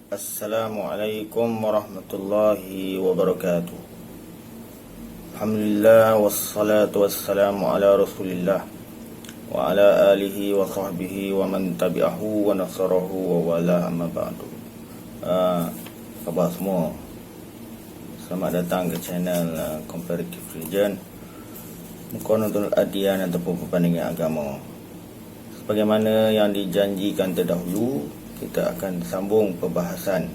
Assalamualaikum warahmatullahi wabarakatuh. Alhamdulillah wassalatu wassalamu ala Rasulillah wa ala alihi wa sahbihi wa man tabi'ahu wa nasarahu wa wala amma ba'du. Khabar semua. Selamat datang ke channel Comparative Religion, Muqaranatul Adyan ataupun perbandingan agama. Sebagaimana yang dijanjikan terdahulu, kita akan sambung perbahasan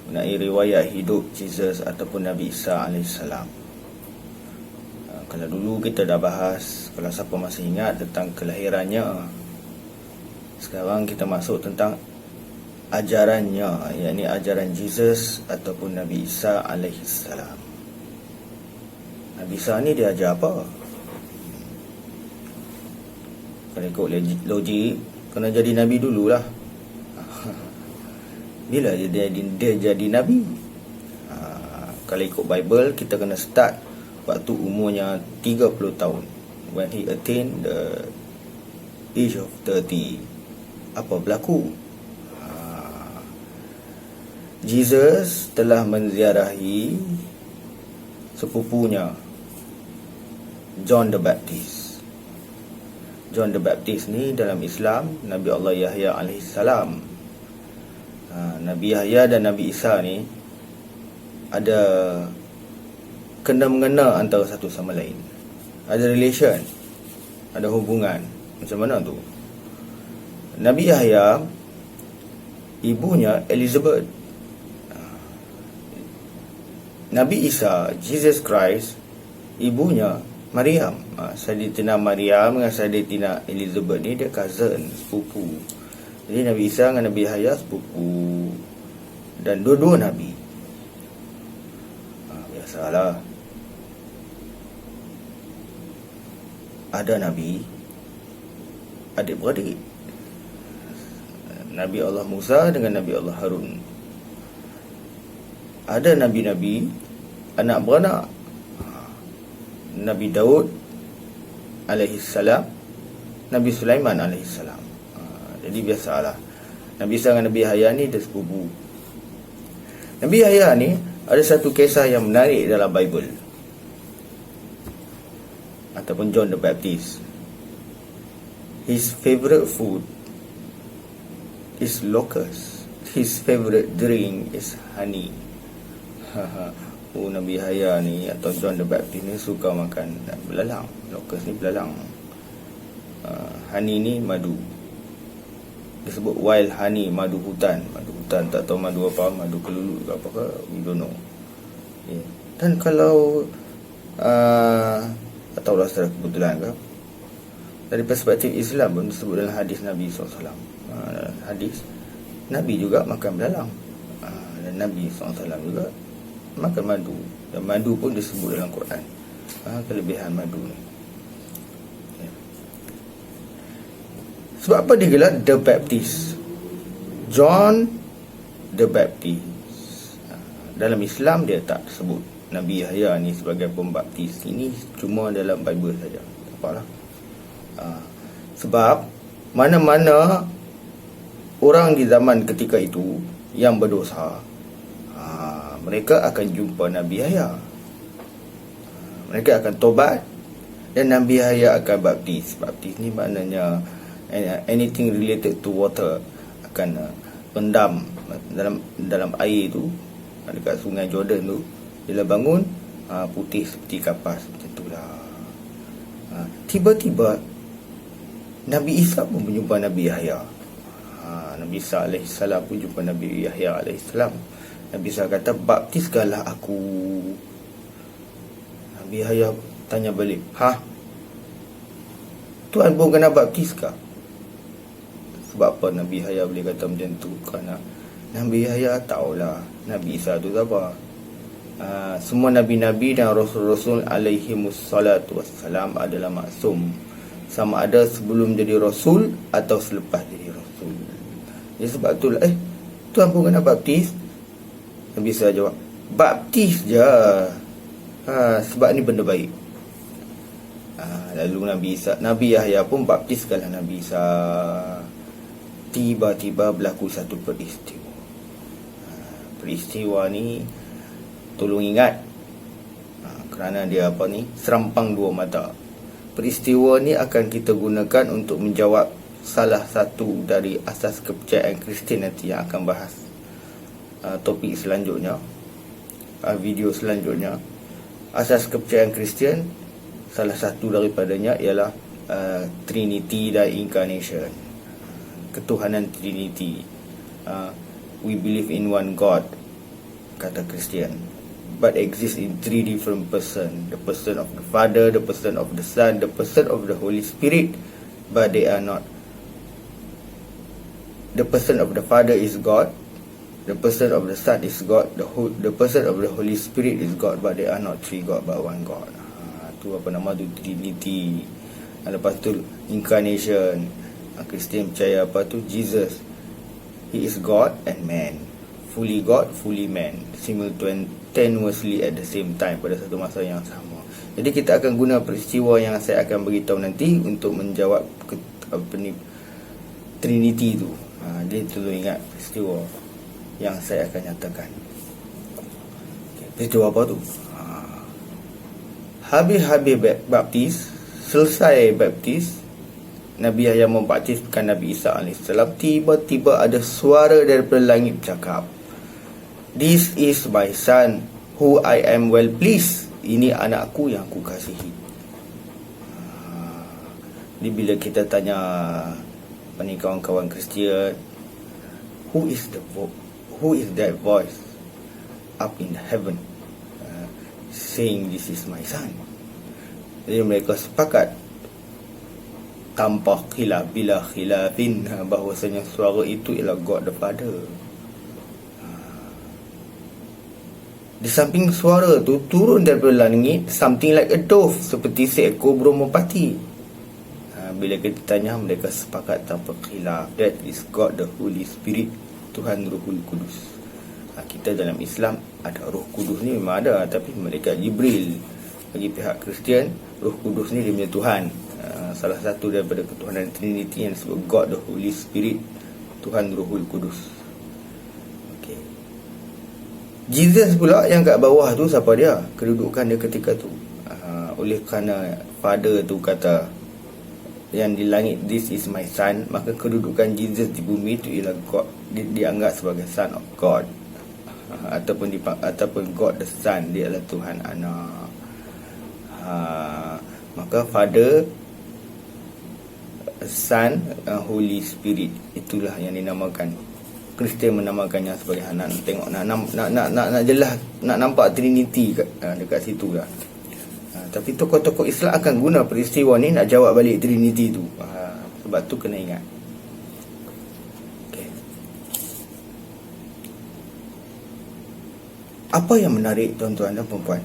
mengenai riwayat hidup Jesus ataupun Nabi Isa AS. Kalau dulu kita dah bahas, kalau siapa masih ingat, tentang kelahirannya. Sekarang kita masuk tentang ajarannya, yakni ajaran Jesus ataupun Nabi Isa AS. Nabi Isa ni dia ajar apa? Kalau ikut logik, kena jadi Nabi dululah. Bila dia jadi Nabi? Kalau ikut Bible, kita kena start waktu umurnya 30 tahun. When he attained the age of 30. Apa berlaku? Jesus telah menziarahi sepupunya John the Baptist. John the Baptist ni dalam Islam Nabi Allah Yahya AS. Nabi Yahya dan Nabi Isa ni ada kena-mengena antara satu sama lain. Ada relation, ada hubungan. Macam mana tu? Nabi Yahya, ibunya Elizabeth. Nabi Isa, Jesus Christ, ibunya Maryam. Sayyidatina Maryam dengan Sayyidatina Elizabeth ni dia cousin, sepupu. Jadi Nabi Isa dengan Nabi Yahya sepupu, dan dua-dua Nabi. Biasalah, ada Nabi adik-beradik. Nabi Allah Musa dengan Nabi Allah Harun. Ada Nabi-Nabi anak beranak. Nabi Daud alaihissalam, Nabi Sulaiman alaihissalam. Jadi biasalah, Nabi Isa dengan Nabi Yahya ni dia sepupu. Nabi Yahya ni ada satu kisah yang menarik dalam Bible, ataupun John the Baptist. His favorite food is locust. His favorite drink is honey. Nabi Yahya ni atau John the Baptist ni suka makan belalang. Locust ni belalang. Honey ni madu. Disebut wild honey, madu hutan. Madu hutan, tak tahu madu apa, madu kelulu ke apa ke, we don't know. Dan kalau tak tahulah secara kebetulan ke, dari perspektif Islam pun disebut dalam hadis Nabi SAW. Hadis Nabi juga makan belalang, dan Nabi SAW juga makan madu. Dan madu pun disebut dalam Quran. Kelebihan madu ni. Sebab apa dia gelar The Baptist? John the Baptist. Dalam Islam dia tak sebut Nabi Yahya ni sebagai pembaptis. Ini cuma dalam Bible saja. Tak apalah. Sebab mana-mana orang di zaman ketika itu yang berdosa, mereka akan jumpa Nabi Yahya. Mereka akan tobat, dan Nabi Yahya akan baptis. Baptis ni maknanya anything related to water, akan rendam dalam air tu dekat sungai Jordan tu. Bila bangun, putih seperti kapas. Macam itulah. Tiba-tiba Nabi Isa pun berjumpa Nabi Yahya. Nabi Isa AS pun jumpa Nabi Yahya AS. Nabi Isa kata, baptiskanlah aku. Nabi Yahya tanya balik, Tuhan pun kena baptiskah? Sebab apa Nabi Yahya boleh kata macam tu? Kerana Nabi Yahya tahulah Nabi Isa tu siapa. Semua Nabi-Nabi dan Rasul-Rasul alaihimussalatu wassalam adalah maksum, sama ada sebelum jadi Rasul atau selepas jadi Rasul. Jadi sebab itulah Tuhan pun kena baptis. Nabi Isa jawab, baptis je, sebab ni benda baik. Lalu Nabi Yahya pun baptiskanlah Nabi Isa. tiba-tiba berlaku satu peristiwa. Peristiwa ni tolong ingat, kerana dia serampang dua mata. Peristiwa ni akan kita gunakan untuk menjawab salah satu dari asas kepercayaan Kristian nanti yang akan bahas topik selanjutnya, video selanjutnya. Asas kepercayaan Kristian, salah satu daripadanya ialah Trinity dan Incarnation, ketuhanan Trinity. We believe in one God, kata Kristian, but exist in three different person: the person of the Father, the person of the Son, the person of the Holy Spirit, but they are not. The person of the Father is God, the person of the Son is God, the person of the Holy Spirit is God, but they are not three God but one God. Tu Trinity. Lepas tu Incarnation. Kristian percaya Jesus, He is God and man, fully God, fully man, simultaneously at the same time, pada satu masa yang sama. Jadi kita akan guna peristiwa yang saya akan beritahu nanti untuk menjawab Trinity tu. Jadi tolong ingat peristiwa yang saya akan nyatakan. Peristiwa apa tu? Habis baptis, selesai baptis, Nabi Yahya membaptiskan Nabi Isa AS. Tiba-tiba ada suara daripada langit bercakap, "This is my son who I am well pleased." Ini anakku yang aku kasihi. Jadi bila kita tanya kawan-kawan Kristian, who is that voice up in heaven saying this is my son? Jadi mereka sepakat tanpa khilaf, bila khilafin, bahawasanya suara itu ialah God the Father. Di samping suara tu turun daripada langit something like a dove, seperti seekor burung merpati. Bila kita tanya, mereka sepakat tanpa khilaf, that is God the Holy Spirit, Tuhan Rohul Kudus. Kita dalam Islam ada Roh Kudus ni memang ada, tapi malaikat Jibril. Bagi pihak Kristian, Roh Kudus ni dia punya Tuhan. Salah satu daripada ketuhanan Trinity yang disebut God the Holy Spirit, Tuhan Rohul Kudus. Okay. Jesus pula yang kat bawah tu, siapa dia? Kedudukan dia ketika tu. Oleh kerana Father tu kata yang di langit, this is my son, maka kedudukan Jesus di bumi tu ialah God, dianggap sebagai son of God, ataupun God the Son, dia adalah Tuhan anak. Maka Father, Son, Holy Spirit, itulah yang dinamakan, Kristian menamakannya sebagai anak. Tengok nak jelas, nak nampak Trinity dekat situ lah. Tapi tokoh-tokoh Islam akan guna peristiwa ni nak jawab balik Trinity tu. Sebab tu kena ingat. Okay. Apa yang menarik tuan-tuan dan puan-puan?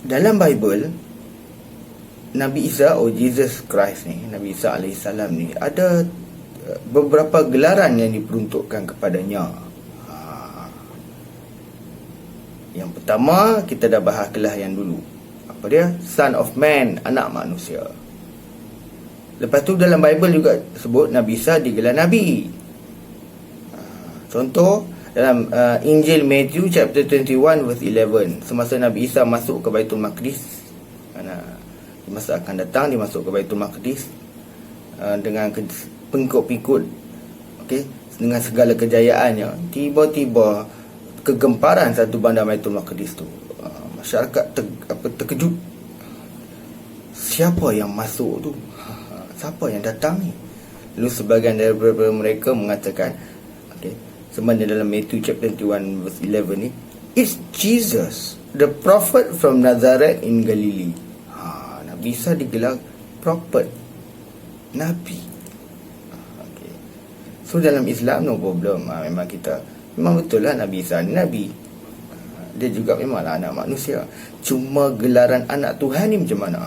Dalam Bible, Nabi Isa Jesus Christ ni, Nabi Isa AS ni, ada beberapa gelaran yang diperuntukkan kepadanya. Yang pertama, kita dah bahas kelahiran dulu. Apa dia? Son of Man, anak manusia. Lepas tu dalam Bible juga sebut Nabi Isa digelar Nabi. Contoh, dalam Injil Matthew chapter 21 verse 11, semasa Nabi Isa masuk ke Baitul Maqdis, di masa akan datang dia masuk ke Baitul Maqdis dengan pengikut-pengikut, okay, dengan segala kejayaannya. Tiba-tiba kegemparan satu bandar Baitul Maqdis tu. Masyarakat terkejut. Siapa yang masuk tu? Siapa yang datang ni? Lalu sebahagian daripada mereka mengatakan, okay, sebenarnya dalam Matthew chapter 21 verse 11 ni, it's Jesus, the prophet from Nazareth in Galilee. Nabi Isa digelar prophet, Nabi. Okay. So dalam Islam no problem. Memang betul lah Nabi Isa ni Nabi. Dia juga memanglah anak manusia. Cuma gelaran anak Tuhan ni macam mana?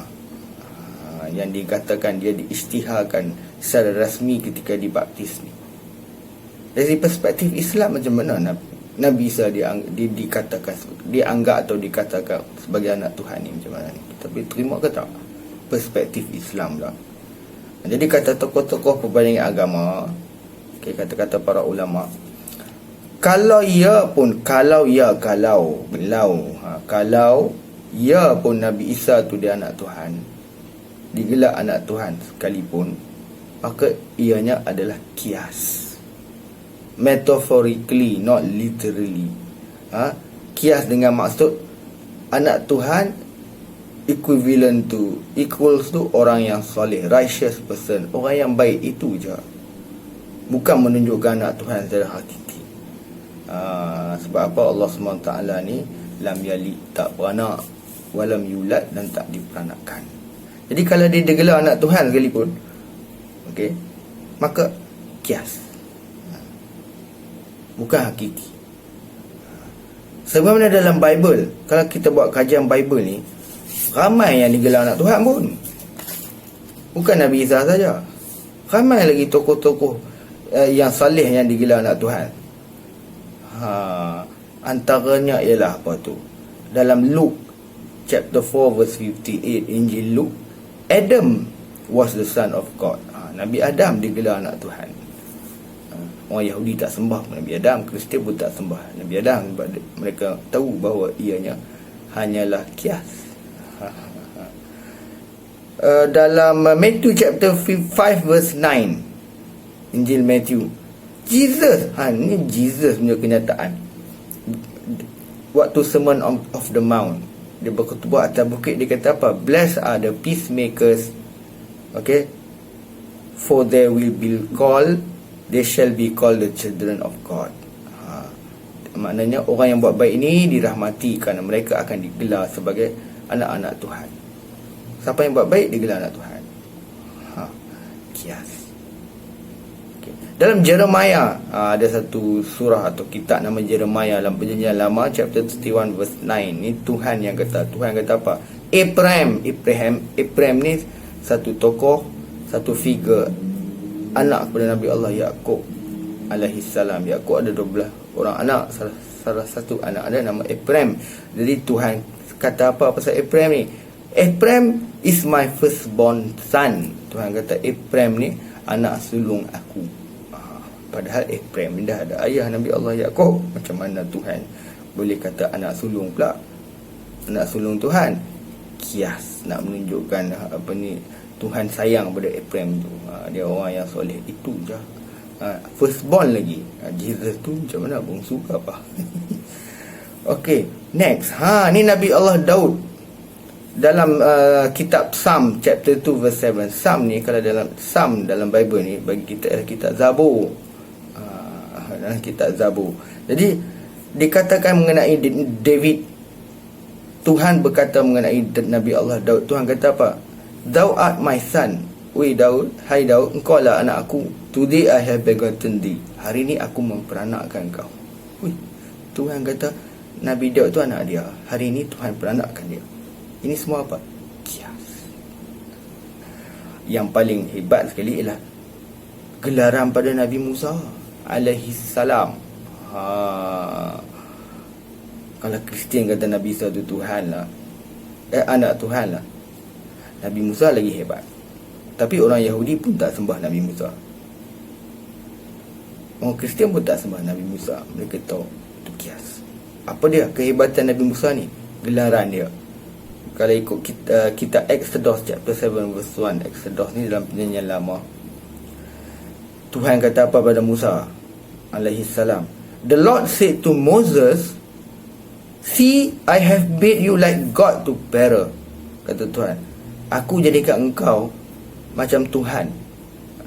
Yang dikatakan dia diisytiharkan secara rasmi ketika dibaptis ni. Dari perspektif Islam macam mana Nabi Isa dianggap atau dikatakan sebagai anak Tuhan ni macam mana ni? Tapi terima ke tak? Perspektif Islam lah. Jadi kata tokoh-tokoh perbandingan agama, kata-kata para ulama, kalau ya pun Nabi Isa tu dia anak Tuhan, digelar anak Tuhan sekalipun, maka ianya adalah kias, metaphorically, not literally. Kias dengan maksud anak Tuhan equals to orang yang soleh, righteous person, orang yang baik, itu je. Bukan menunjukkan anak Tuhan secara hakiki. Sebab apa? Allah SWT ni lam yalid, tak beranak, walam yulad, dan tak diperanakkan. Jadi kalau dia digelar anak Tuhan sekalipun, okey, maka kias, bukan hakiki. Sebenarnya dalam Bible, kalau kita buat kajian Bible ni, ramai yang digelar anak Tuhan pun. Bukan Nabi Isa saja, ramai lagi tokoh-tokoh yang salih yang digelar anak Tuhan. Antaranya ialah apa tu? Dalam Luke chapter 4 verse 58, Injil Luke, Adam was the son of God. Nabi Adam digelar anak Tuhan. Orang Yahudi tak sembah Nabi Adam, Kristian pun tak sembah Nabi Adam, sebab mereka tahu bahawa ianya hanyalah kias. Dalam Matthew chapter 5 verse 9, Injil Matthew, Jesus, ni Jesus punya kenyataan. Waktu Sermon of the Mount, dia berkhutbah atas bukit, dia kata apa? Blessed are the peacemakers, okay, for they shall be called the children of God. Maknanya orang yang buat baik ini dirahmati kerana mereka akan digelar sebagai anak-anak Tuhan. Siapa yang buat baik digelar anak Tuhan. Kias. Okay. Dalam Jeremiah, ada satu surah atau kitab nama Jeremiah dalam Perjanjian Lama, chapter 31 verse 9. Ni Tuhan yang kata. Tuhan kata apa? Abraham ni satu tokoh, satu figure, anak kepada Nabi Allah Yaqub alaihi salam. Yaqub ada 12 orang anak, salah satu anak ada nama Abraham. Jadi Tuhan kata apa pasal Abraham ni? Abraham is my firstborn son. Tuhan kata Abraham ni anak sulung aku. Padahal Abraham dah ada ayah Nabi Allah Yaqub. Macam mana Tuhan boleh kata anak sulung pula? Anak sulung Tuhan. Kias, nak menunjukkan apa ni, Tuhan sayang pada Abraham tu. Dia orang yang soleh, itu je. Firstborn lagi. Jesus tu macam mana? Bongsu ke apa? Okay, next. Ni Nabi Allah Daud. Dalam kitab Psalm chapter 2 verse 7. Psalm ni, kalau dalam Psalm dalam Bible ni, bagi kita kitab Zabur. Dalam kitab Zabur. Jadi dikatakan mengenai David, Tuhan berkata mengenai Nabi Allah Daud. Tuhan kata apa? Thou art my son. Wei Daud, hai Daud, engkau lah anak aku. Today I have begotten thee. Hari ni aku memperanakkan kau. Tuhan kata Nabi Daud tu anak dia. Hari ni Tuhan peranakkan dia. Ini semua apa? Kias. Yang paling hebat sekali ialah gelaran pada Nabi Musa alaihi salam. Kalau Kristian kata Nabi Isa tu Tuhan lah, anak Tuhan lah, Nabi Musa lagi hebat. Tapi orang Yahudi pun tak sembah Nabi Musa. Orang Kristian pun tak sembah Nabi Musa. Mereka tahu itu kias. Apa dia kehebatan Nabi Musa ni? Gelaran dia. Kalau ikut kita Exodus chapter 7 verse 1, Exodus ni dalam Perjanjian Lama, Tuhan kata apa pada Musa alaihi salam? The Lord said to Moses, see, I have made you like God to Pharaoh. Kata Tuhan, aku jadikan engkau macam Tuhan.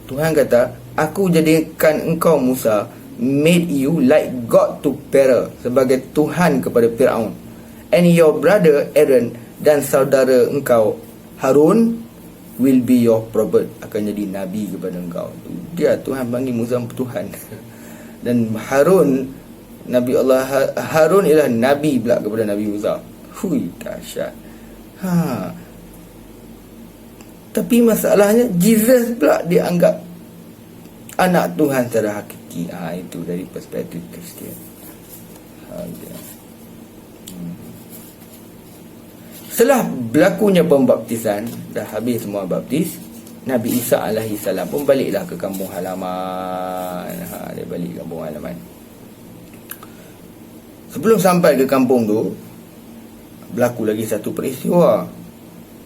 Tuhan kata, aku jadikan engkau Musa, made you like God to Pharaoh, sebagai Tuhan kepada Firaun. And your brother Aaron dan saudara engkau Harun will be your prophet, akan jadi nabi kepada engkau. Dia Tuhan panggil Musa Tuhan. Dan Harun, Nabi Allah Harun ialah nabi pula kepada Nabi Musa. Hui, dahsyat. Tapi masalahnya Jesus pula dianggap anak Tuhan secara hakiki. Itu dari perspektif Kristian. Setelah berlakunya pembaptisan, dah habis semua baptis, Nabi Isa alaihi salam pun baliklah ke kampung halaman. Dia balik kampung halaman. Sebelum sampai ke kampung tu, berlaku lagi satu peristiwa.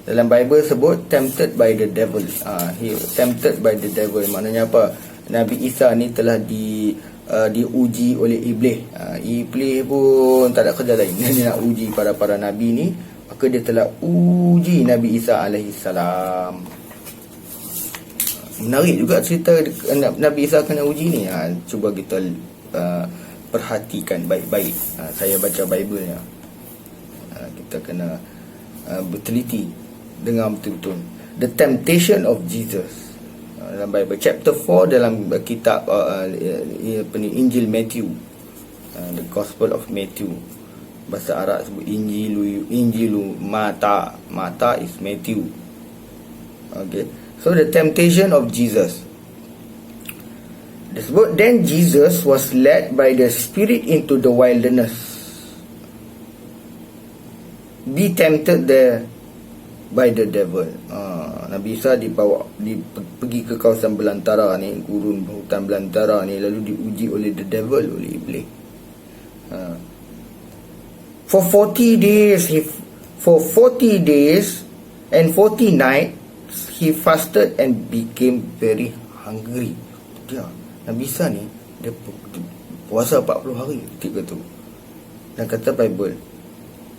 Dalam Bible sebut tempted by the devil. He tempted by the devil. Maknanya apa? Nabi Isa ni telah diuji oleh iblis. Iblis pun tak ada kerja lain. Dia nak uji para nabi ni. Maka dia telah uji Nabi Isa alaihi salam. Menarik juga cerita Nabi Isa kena uji ni. Cuba kita perhatikan baik-baik. Saya baca Bible-nya. Kita kena berteliti, dengar betul-betul. The temptation of Jesus. Dalam Bible chapter 4 dalam kitab Injil Matthew, the Gospel of Matthew. Bahasa Arab sebut Injilu Mata. Mata is Matthew. Okay. So the temptation of Jesus. Disebut, then Jesus was led by the Spirit into the wilderness. Be tempted there by the devil. Nabi Isa pergi ke kawasan belantara ni, gurun hutan belantara ni, lalu diuji oleh the devil, oleh iblis. For 40 days and 40 nights he fasted and became very hungry. Nabi Isa ni dia puasa 40 hari ketika tu. Dan kata Bible,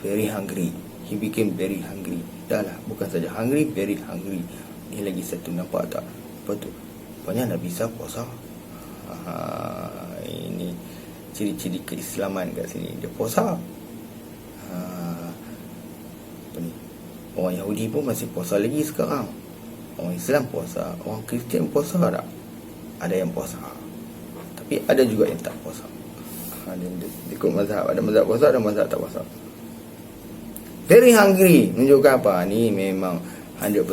very hungry. He became very hungry. Dah lah, bukan saja hungry, very hungry. Ni lagi satu, nampak tak? Apa tu? Rupanya Nabi Isa puasa. Ini ciri-ciri keislaman kat sini. Dia puasa. Apa ni? Orang Yahudi pun masih puasa lagi sekarang. Orang Islam puasa. Orang Kristian puasa tak? Ada yang puasa. Tapi ada juga yang tak puasa. Dia ikut mazhab. Ada mazhab puasa, ada mazhab tak puasa. Very hungry. Menunjukkan apa? Ni memang 100%.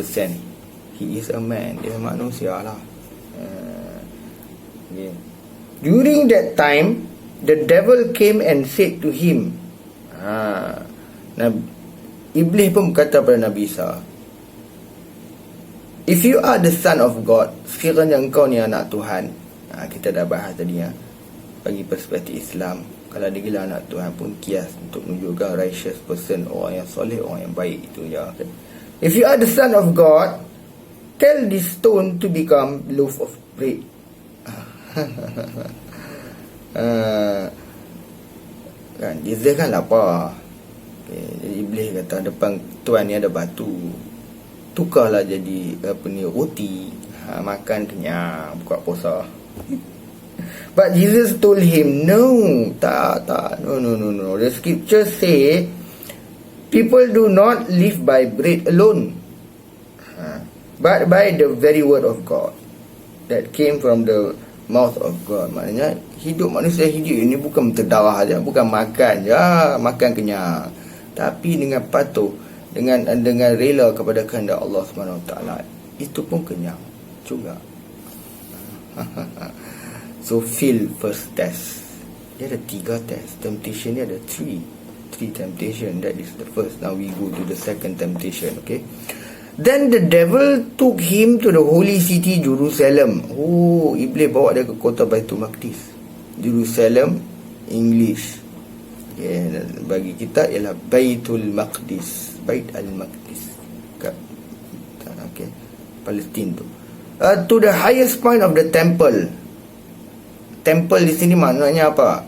He is a man. Dia manusia lah. Okay. During that time, the devil came and said to him. Iblis pun berkata pada Nabi Isa, if you are the son of God, sekiranya engkau ni anak Tuhan. Kita dah bahas tadi bagi perspektif Islam, kalau dia gila anak Tuhan pun kias untuk menunjukkan righteous person, orang yang soleh, orang yang baik itu je. If you are the son of God, tell this stone to become loaf of bread. Kan Jesus kan lapar. Jadi Iblis kata depan Tuhan ni ada batu, tukarlah jadi roti, makan kenyang, buka puasa. But Jesus told him, no. The scripture say people do not live by bread alone, but by the very word of God that came from the mouth of God. Maknanya hidup manusia hidup ini bukan terdarah saja, bukan makan je, makan kenyang, tapi dengan patuh, dengan rela kepada kehendak Allah SWT, itu pun kenyang juga. So fail first test. Dia ada 3 test. Temptation ni ada 3 temptation. That is the first. Now we go to the second temptation. Okay. Then the devil took him to the holy city Jerusalem. Iblis bawa dia ke kota Baitul Maqdis. Jerusalem English. Okay. Bagi kita ialah Baitul Maqdis. Bait al-Maqdis. Okay. Palestin tu. To the highest point of the temple. Temple di sini maknanya apa?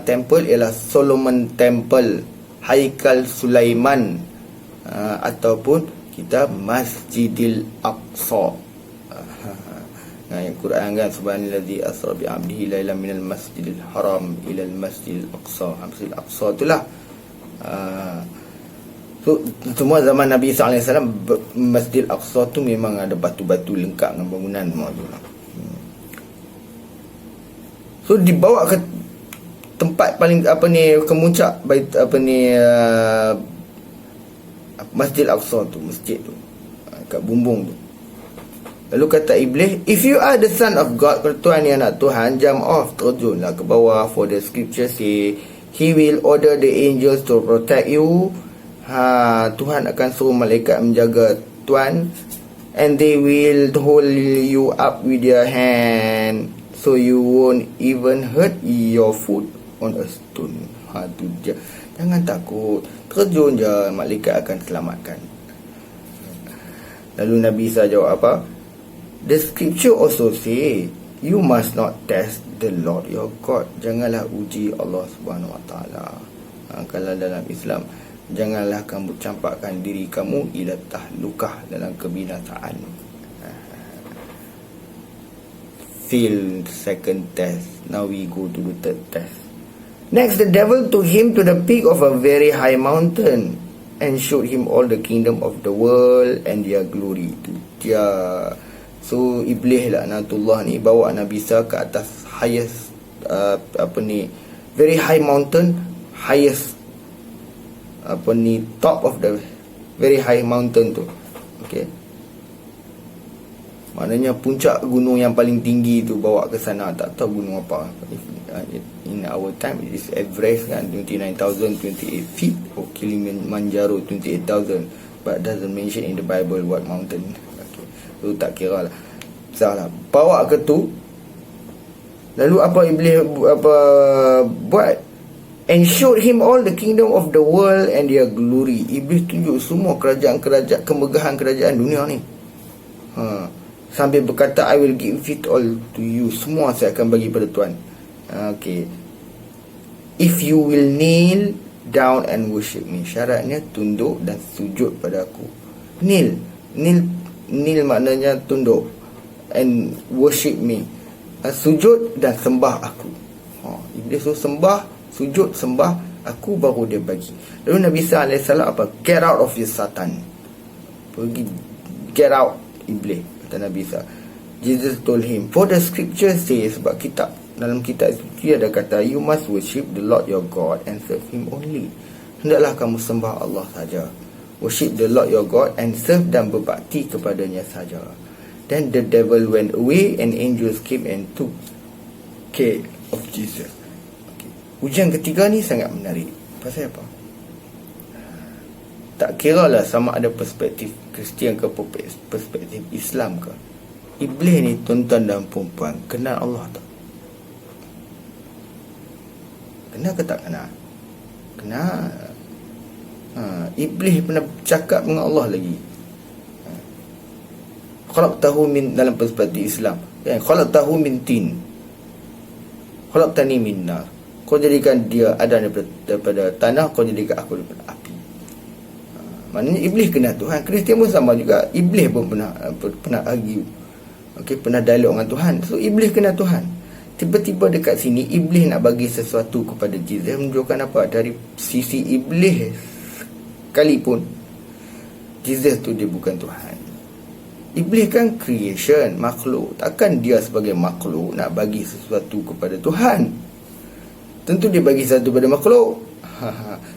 Temple ialah Solomon Temple, Haikal Sulaiman, ataupun kita Masjidil Aqsa. Yang Quran kan, subhanallazi asra bi 'abdihi lailan minal masjidil haram ila al masjidil aqsa. Masjidil Aqsa itulah. So semua zaman Nabi SAW, Masjidil Aqsa tu memang ada batu-batu lengkap dengan bangunan semua tu. So dibawa ke tempat paling kemuncak Masjid Al-Aqsa tu, masjid tu, kat bumbung tu. Lalu kata Iblis, if you are the son of God, kalau Tuhan ni anak Tuhan, jump off, terjunlah ke bawah, for the scripture say he will order the angels to protect you. Tuhan akan suruh malaikat menjaga Tuhan, and they will hold you up with their hand, so you won't even hurt your foot on a stone. Tu je. Jangan takut, terjun je, malaikat akan selamatkan. Lalu Nabi Isa jawab apa? The scripture also say, you must not test the Lord your God. Janganlah uji Allah Subhanahu Wa Taala. Kalau dalam Islam, janganlah kamu campakkan diri kamu ila tahlukah, dalam kebinasaan. Fail second test. Now we go to the third test. Next, the devil took him to the peak of a very high mountain and showed him all the kingdom of the world and their glory. Itu dia. So Iblis laknatullah ni bawa Nabi Isa ke atas highest very high mountain, highest top of the very high mountain tu. Okay, maknanya puncak gunung yang paling tinggi tu bawa ke sana. Tak tahu gunung apa. In our time it is Everest kan, 29,028 feet, or Kilimanjaro 28,000, but doesn't mention in the Bible what mountain. Okay, so tak kira lah, salah bawa ke tu. Lalu apa Iblis buat? And showed him all the kingdom of the world and their glory. Iblis tunjuk semua kerajaan-kerajaan, kemegahan kerajaan dunia ni. Sambil berkata, I will give it all to you. Semua saya akan bagi pada Tuhan. Okay, if you will kneel down and worship me. Syaratnya tunduk dan sujud pada aku. Kneel maknanya tunduk, and worship me, sujud dan sembah aku. Iblis tu sembah, sujud, sembah aku, baru dia bagi. Lalu Nabi Isa AS apa? Get out of your Satan. Pergi, get out Iblis, kata Nabi Isa. Jesus told him, for the scripture says, sebab kitab, dalam kitab suci ada kata, you must worship the Lord your God and serve him only. Hendaklah kamu sembah Allah saja. Worship the Lord your God and serve dan berbakti kepadanya saja. Then the devil went away and angels came and took care of Jesus. Okay. Ujian ketiga ni sangat menarik. Pasal apa? Tak kira lah sama ada perspektif Kristian ke perspektif Islam ke, Iblis ni, tuan-tuan dan perempuan, kenal Allah tak? Kenal ke tak kenal? Kenal. Iblis pernah cakap dengan Allah lagi. Khalaqtahu min, dalam perspektif Islam, khalaqtahu min tin, khalaqtani min nar. Kau jadikan dia ada daripada tanah, kau jadikan aku daripada api. Maknanya Iblis kenal Tuhan. Kristian pun sama juga. Iblis pun pernah argue, pernah dialog dengan Tuhan. So Iblis kenal Tuhan. Tiba-tiba dekat sini Iblis nak bagi sesuatu kepada Jesus, menunjukkan apa? Dari sisi Iblis sekalipun, Jesus tu dia bukan Tuhan. Iblis kan creation, makhluk. Takkan dia sebagai makhluk nak bagi sesuatu kepada Tuhan. Tentu dia bagi sesuatu pada makhluk.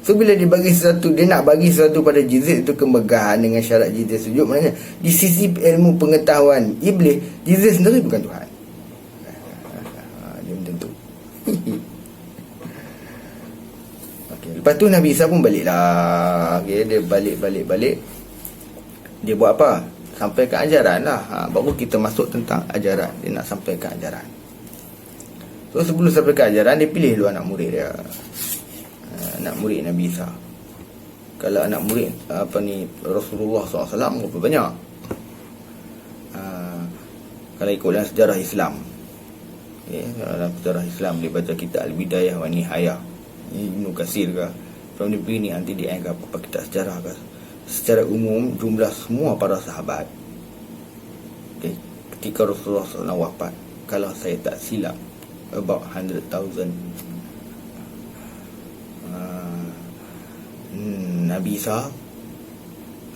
So bila dia bagi sesuatu, dia nak bagi sesuatu pada Jesus, itu kemegahan dengan syarat Jesus sujud. Maknanya di sisi ilmu pengetahuan Iblis, Jesus sendiri bukan Tuhan. Dia macam tu. Okay, lepas tu Nabi Isa pun balik lah. Dia balik. Dia buat apa? Sampaikan ajaran lah. Baru kita masuk tentang ajaran. Dia nak sampaikan ajaran. So sebelum sampaikan ajaran, dia pilih dulu anak murid dia. Anak murid Nabi Isa. Kalau anak murid Rasulullah SAW berapa banyak? Kalau ikut dalam sejarah Islam, dalam sejarah Islam, dia baca kitab Al-Bidayah wa Nihayah, Ibn Katsir ke, from the beginning until the end ke, apa kitab sejarah ke, secara umum jumlah semua para sahabat, ketika Rasulullah SAW wafat, kalau saya tak silap, about 100,000. Nabi Isa,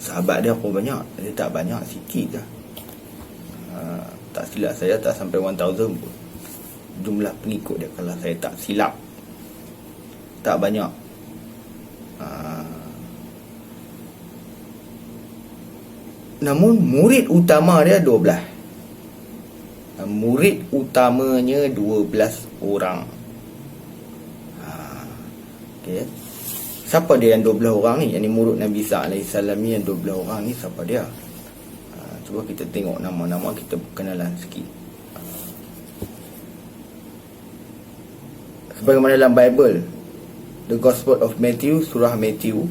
sahabat dia pun banyak. Dia tak banyak, sikit je. Tak silap saya tak sampai 1,000 pun jumlah pengikut dia, kalau saya tak silap. Tak banyak. Namun murid utama dia 12. Murid utamanya 12 orang. Okay. Siapa dia yang 12 orang ni? Yang ni murid Nabi Isa AS ni, yang 12 orang ni siapa dia? Cuba kita tengok nama-nama, kita kenalan sikit. Sebagaimana dalam Bible, The Gospel of Matthew, surah Matthew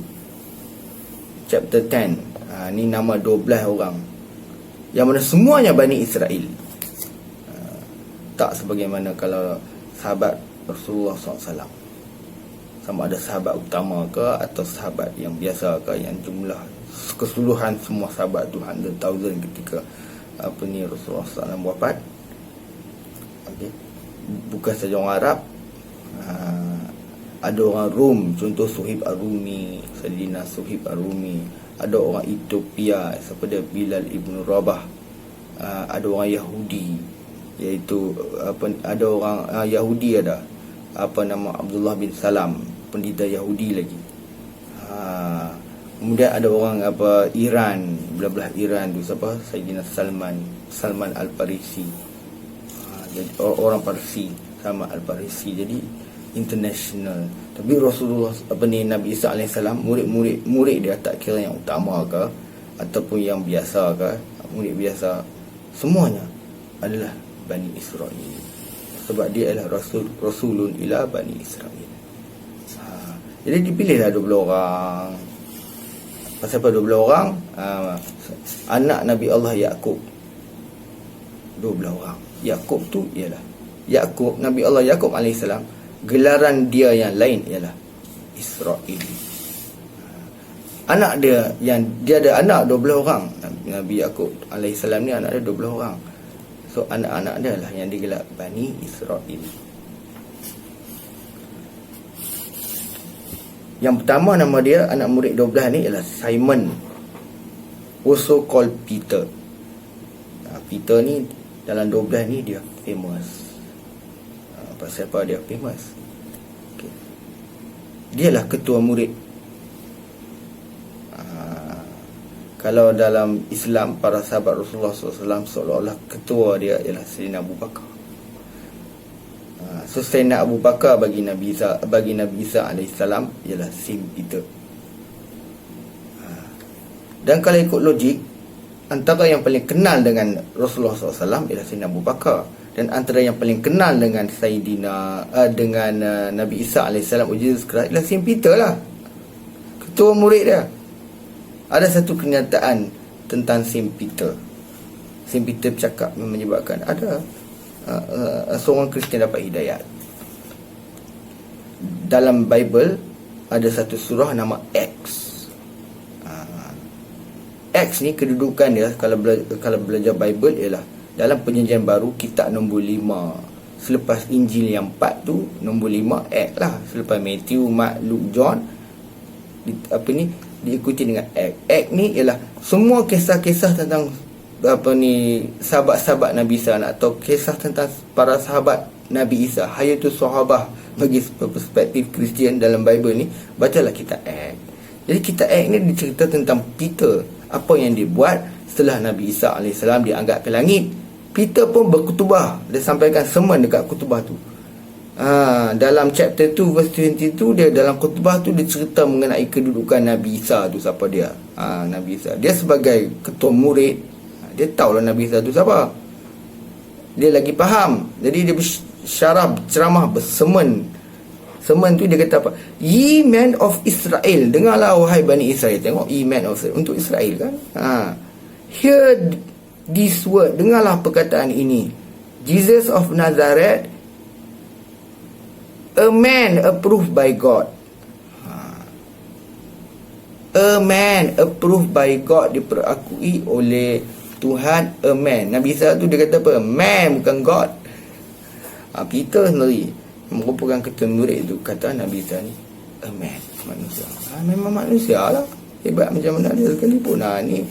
chapter 10, ni nama 12 orang yang mana semuanya Bani Israel. Tak sebagaimana kalau sahabat Rasulullah SAW, sama ada sahabat utama ke atau sahabat yang biasa ke, yang jumlah keseluruhan semua sahabat tu 100,000 ketika Rasulullah SAW wafat. Okay. Bukan saja orang Arab, ada orang Rom, contoh Suhaib Ar-Rumi, Sayyidina Suhaib Ar-Rumi. Ada orang Ethiopia seperti Bilal Ibn Rabah. Ada orang Yahudi, iaitu ada orang Yahudi, ada nama Abdullah bin Salam, pendeta Yahudi lagi. Kemudian ada orang Iran, belah-belah Iran tu siapa? Sayyidina Salman Al-Farisi. Jadi orang Parsi, Salman Al-Farisi. Jadi international. Tapi Rasulullah Nabi Isa AS, murid dia, tak kira yang utama ke ataupun yang biasa ke, murid biasa, semuanya adalah Bani Israel. Sebab dia adalah Rasulun ila Bani Israel. Jadi dipilihlah 12 orang. Pasal apa 12 orang? Anak Nabi Allah Yaqub, 12 orang. Yaqub tu ialah Yaqub, Nabi Allah Yaqub AS, gelaran dia yang lain ialah Israel. Anak dia, yang dia ada anak 12 orang. Nabi Yaqub AS ni anak dia 12 orang. So anak-anak dia lah yang digelar Bani Israel. Yang pertama nama dia, anak murid 12 ni ialah Simon, also called Peter. Peter ni dalam 12 ni dia famous. Pasal apa dia famous? Okay. Dia lah ketua murid. Kalau dalam Islam, para sahabat Rasulullah SAW, seolah-olah ketua dia ialah Sayyidina Abu Bakar. So Sayyidina Abu Bakar bagi Nabi Isa AS ialah Saint Peter. Dan kalau ikut logik, antara yang paling kenal dengan Rasulullah SAW ialah Sayyidina Abu Bakar. Dan antara yang paling kenal dengan Nabi Isa AS, Jesus Christ, ialah Saint Peter lah, ketua murid dia. Ada satu kenyataan tentang Saint Peter. Saint Peter bercakap menyebabkan ada seorang Kristian dapat hidayat. Dalam Bible ada satu surah nama Acts. Acts ni kedudukan dia, kalau belajar Bible, ialah dalam perjanjian baru kitab nombor 5. Selepas Injil yang 4 tu, nombor 5 Acts lah. Selepas Matthew, Mark, Luke, John, diikuti dengan Acts. Acts ni ialah semua kisah-kisah tentang sahabat-sahabat Nabi Isa, atau kisah tentang para sahabat Nabi Isa, hayatus sahabah bagi perspektif Kristian dalam Bible ni. Bacalah kitab Acts. Jadi kitab Acts ni dicerita tentang Peter, apa yang dia buat setelah Nabi Isa AS diangkat ke langit. Peter pun berkutubah, dia sampaikan sermon dekat kutubah tu. Dalam chapter 2 verse 22, dia dalam khutbah tu dia cerita mengenai kedudukan Nabi Isa tu, siapa dia. Nabi Isa, dia sebagai ketua murid, dia tahulah Nabi Isa tu siapa. Dia lagi faham. Jadi dia bersyarah, ceramah, bersermon. Sermon tu dia kata apa? Ye men of Israel, dengarlah wahai Bani Israel. Tengok, ye men of Israel, untuk Israel kan. Hear this word, dengarlah perkataan ini. Jesus of Nazareth, a man approved by God. A man approved by God, diperakui oleh Tuhan. A man, Nabi Isa tu dia kata apa? Man, bukan God. Peter sendiri merupakan ketua murid tu, kata Nabi Isa ni a man, manusia. Memang manusia lah, hebat macam mana dia sekalipun. Ni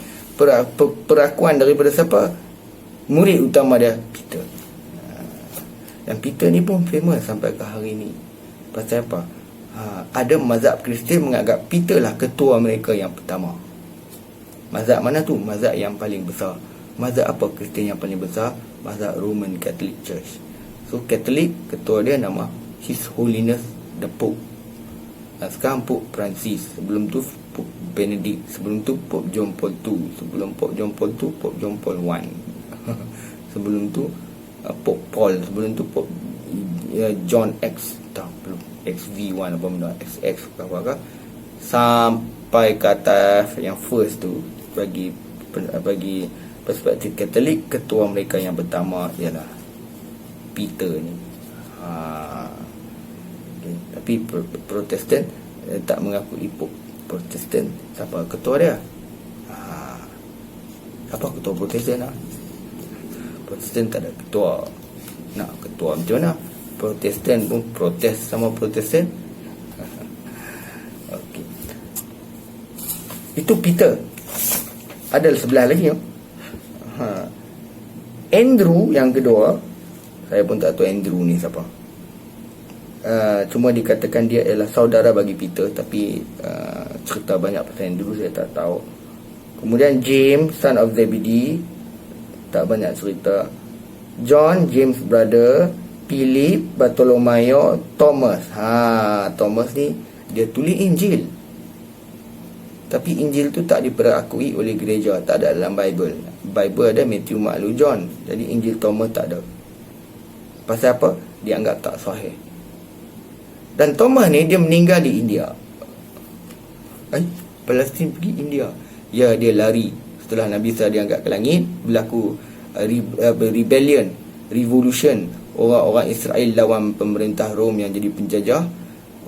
perakuan daripada siapa? Murid utama dia, Peter. Dan Peter ni pun famous sampai ke hari ni. Pasal apa? Ada mazhab Kristian menganggap Peter lah ketua mereka yang pertama. Mazhab mana tu? Mazhab yang paling besar. Mazhab apa Kristian yang paling besar? Mazhab Roman Catholic Church. So Catholic, ketua dia nama His Holiness the Pope. Sekarang Pope Francis. Sebelum tu Pope Benedict, sebelum tu Pope John Paul II, sebelum Pope John Paul II Pope John Paul I, sebelum tu Pope Paul, sebelum tu Pope John X, tak belum XV1 apa benda, XX apa, sampai ke atas yang first tu. Bagi perspektif Katolik, ketua mereka yang pertama ialah Peter ni. Okay. Tapi Protestan tak mengakui Pope Protestan. Siapa ketua dia? Siapa ketua Protestan lah? Protestan tak ada ketua. Nak ketua macam mana? Protestan pun protes sama Protestan. Okey. Itu Peter. Ada sebelah lagi ya. Andrew yang kedua, saya pun tak tahu Andrew ni siapa. Cuma dikatakan dia ialah saudara bagi Peter, tapi cerita banyak pasal Andrew saya tak tahu. Kemudian James, son of Zebedee, tak banyak cerita. John, James brother. Philip, Bartolomeo, Thomas. Thomas ni dia tulis Injil, tapi Injil tu tak diperakui oleh gereja, tak ada dalam Bible. Bible ada Matthew, Mark, Luke, John. Jadi Injil Thomas tak ada. Pasal apa? Dia anggap tak sahih. Dan Thomas ni dia meninggal di India. Palestin pergi India. Ya, dia lari setelah Nabi Isa diangkat ke langit. Berlaku rebellion, revolution. Orang-orang Israel lawan pemerintah Rom yang jadi penjajah.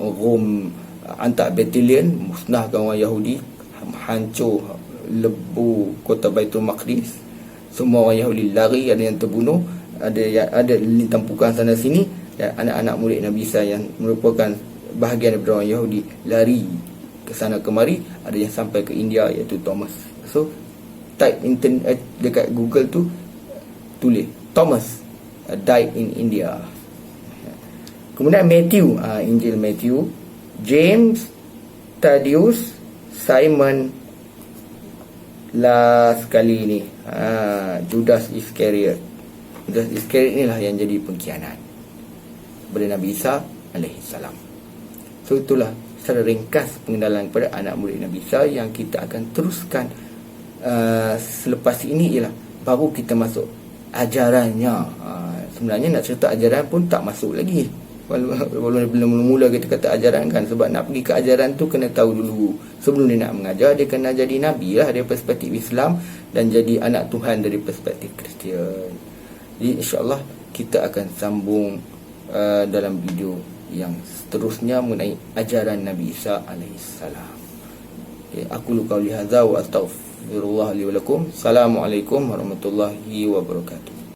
Rom hantar batalion, musnahkan orang Yahudi, hancur lebu kota Baitul Maqdis. Semua orang Yahudi lari, ada yang terbunuh, ada ditampukan sana sini, dan anak-anak murid Nabi Isa yang merupakan bahagian daripada orang Yahudi lari ke sana kemari. Ada yang sampai ke India, iaitu Thomas. So type dekat Google tu, tulis Thomas died in India. Kemudian Matthew, Injil Matthew, James, Thaddeus, Simon, last sekali ni Judas Iscariot. Judas Iscariot inilah yang jadi pengkhianat kepada Nabi Isa alaihi salam. So itulah secara ringkas pengenalan kepada anak murid Nabi Isa yang kita akan teruskan selepas ini. Ialah baru kita masuk ajarannya. Sebenarnya nak cerita ajaran pun tak masuk lagi. Walaupun belum mula kita kata ajaran kan, sebab nak pergi ke ajaran tu kena tahu dulu. Sebelum dia nak mengajar, dia kena jadi Nabi lah dari perspektif Islam, dan jadi anak Tuhan dari perspektif Kristian. Jadi insyaAllah kita akan sambung dalam video yang seterusnya mengenai ajaran Nabi Isa alaihissalam. Okay, aku qauli hadza wa astaghfirullah li wa lakum. Assalamualaikum warahmatullahi wabarakatuh.